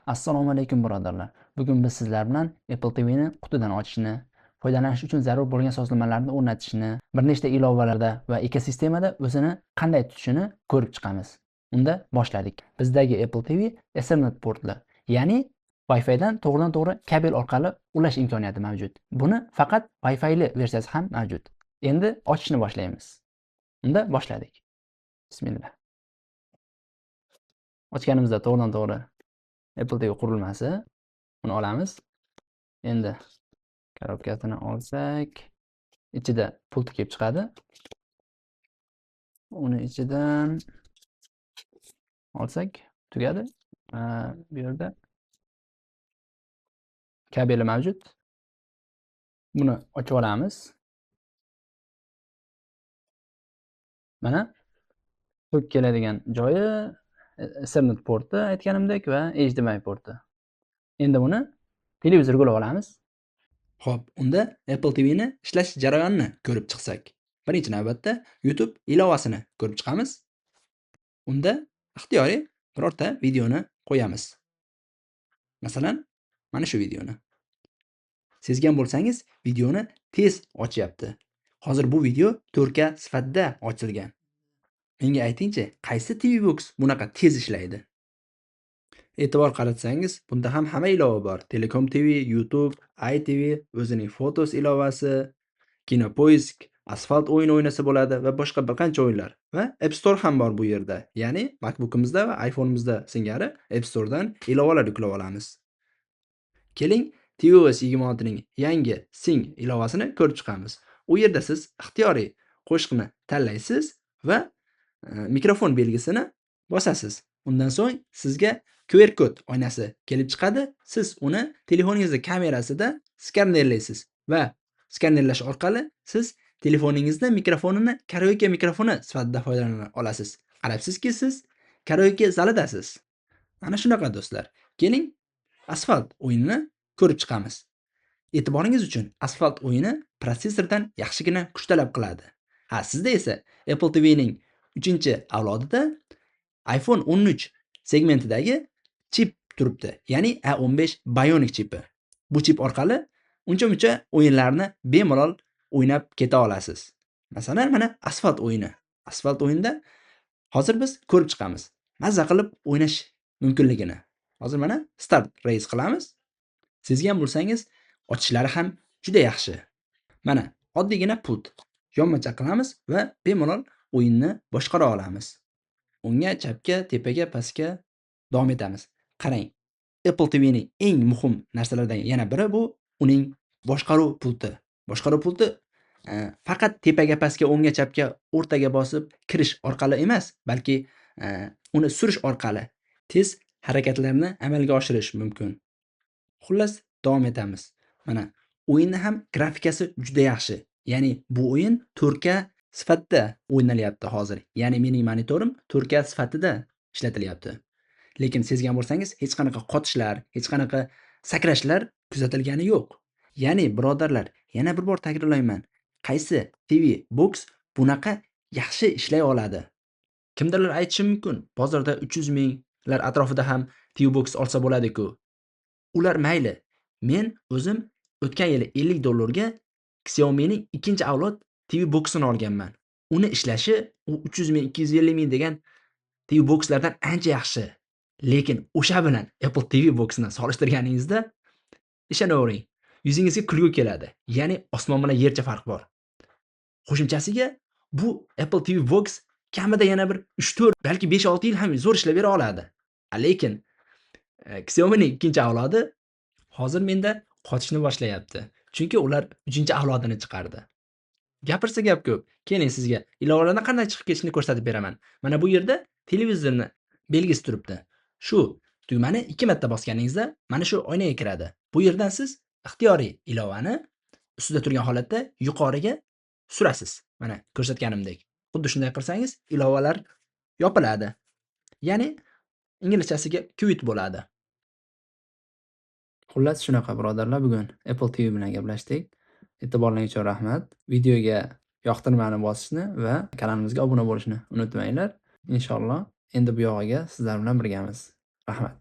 Assalomu alaykum birodarlar. Bugun biz sizlar bilan Apple TVni qutidan ochishni, foydalanish uchun zarur bo'lgan sozlamalarni o'rnatishni, bir nechta ilovalarda va ekosistemada o'zini qanday tutishini ko'rib chiqamiz. Unda boshladik. Bizdagi Apple TV Ethernet portli, ya'ni Wi-Fi dan to'g'ridan-to'g'ri kabel orqali ulash imkoniyati mavjud. Buni faqat Wi-Fi'li versiyasi ham mavjud. Endi ochishni boshlaymiz. Unda boshladik. Bismillah. Ochganimizda to'g'ridan-to'g'ri Apple TV qurilmasi. Uni olamiz. Endi korobkasini olsak, ichida pult kelib chiqadi. Uni ichidan olsak, tugadi. Bu yerda kabeli mavjud. Buni ochib olamiz. Mana pult keladigan joyi Ethernet porti aytganimdek va HDMI porti. Endi buni televizorga ulab olamiz. Xo'p, unda Apple TVni ishlash jarayonini ko'rib chiqsak. Birinchi navbatda YouTube ilovasini ko'rib chiqamiz. Unda ixtiyoriy birorta videoni qo'yamiz. Masalan, mana shu videoni. Sezgan bo'lsangiz, videoni tez ochyapti. Hozir bu video 4K sifatida ochilgan. Menga aytingchi, qaysi TV Box bunaqa tez ishlaydi? E'tibor qaratsangiz, bunda ham hamma ilova bor. Telecom TV, YouTube, iTV, o'zining Photos ilovasi, Kinopoisk, Asfalt o'yin o'ynasa bo'ladi va boshqa bir qancha o'yinlar. Va App Store ham bor bu yerda. Ya'ni MacBook'imizda va iPhone'imizda singari App Store'dan ilovalar yuklab olamiz. Keling, tvOS 26 ning yangi Sing ilovasini ko'rib chiqamiz. U yerda siz ixtiyoriy qo'shiqni tanlaysiz va mikrofon belgisini bosasiz. Undan so'ng sizga QR kod oynasi kelib chiqadi. Siz uni telefoningizning kamerasida skannerlaysiz va skannerlash orqali siz telefoningizda mikrofonini karaoke mikrofoni sifatida foydalana olasiz. Qarabsizki, siz karaoke zalidasiz. Ana shunaqa do'stlar. Keling, Asfalt o'yinini ko'rib chiqamiz. E'tiboringiz uchun, Asfalt o'yini protsessordan yaxshigina kuch talab qiladi. Sizda esa Apple TV ning 3-avlodida iPhone 13 segmentidagi chip turibdi. Ya'ni A15 Bionic chipi. Bu chip orqali uncha-muncha o'yinlarni bemalol o'ynab keta olasiz. Masalan, mana Asfalt o'yini. Asfalt o'yinida hozir biz ko'rib chiqamiz. Mazza qilib o'ynash mumkinligini. Hozir mana Start Race qilamiz. Sezgan bo'lsangiz, ochishlari ham juda yaxshi. Mana oddiygina pult. Yonmacha qilamiz va bemalol o'yinni boshqara olamiz. O'ngga, chapga, tepaga, pastga davom etamiz. Qarang, Apple TV ning eng muhim narsalardan yana biri bu uning boshqaruv pulti. Boshqaruv pulti faqat tepaga, pastga, o'ngga, chapga, o'rtaga bosib kirish orqali emas, balki uni surish orqali tez harakatlarni amalga oshirish mumkin. Xullas, davom etamiz. Mana o'yinning ham grafikasi juda yaxshi. Ya'ni bu o'yin 4K sifatida o'ynalyapti hozir. Ya'ni mening monitorim 4K sifatida ishlatilyapti. Lekin sezgan bo'lsangiz, hech qanaqa qotishlar, hech qanaqa sakrashlar kuzatilgani yo'q. Ya'ni birodarlar, yana bir bor takrorlayman. Qaysi TV Box bunaqa yaxshi ishlay oladi? Kimdirlar aytishi mumkin, bozorda 300 minglar atrofida ham TV Box olsa bo'ladi-ku. Ular mayli. Men o'zim o'tgan yili $50 ga Xiaomi ning 2-avlod TV Box'ini olganman. Uni ishlashi u 300 ming, 250 ming degan TV Box'lardan ancha yaxshi. Lekin o'sha bilan Apple TV Box'ni solishtirganingizda ishonavering, yuzingizga kulgu keladi. Ya'ni osmon bilan yercha farq bor. Qo'shimchasiga bu Apple TV Box kamida yana bir 3-4, balki 5-6 yil ham zo'r ishlab bera oladi. Lekin Xiaomi ning 2-avlodi hozir menda qotishni boshlayapti. Chunki ular 3-avlodini chiqardi. Gapirsa gap ko'p. Keling sizga ilovalardan qanday chiqib ketishini ko'rsatib beraman. Mana bu yerda televizorni belgisi turibdi. Shu tugmani 2 marta bosganingizda mana shu oynaga kiradi. Bu yerdan siz ixtiyoriy ilovani ustida turgan holatda yuqoriga surasiz. Mana ko'rsatganimdek. Xuddi shunday qilsangiz ilovalar yopiladi. Ya'ni inglizchasiga quit bo'ladi. Xullas shunaqa birodarlar, bugun Apple TV bilan gaplashdik. E'tiboringiz uchun rahmat. Videoga yoqtirmani bosishni va kanalimizga obuna bo'lishni unutmanglar. Inshaalloh endi bu yog'iga sizlar bilan birgamiz. Rahmat.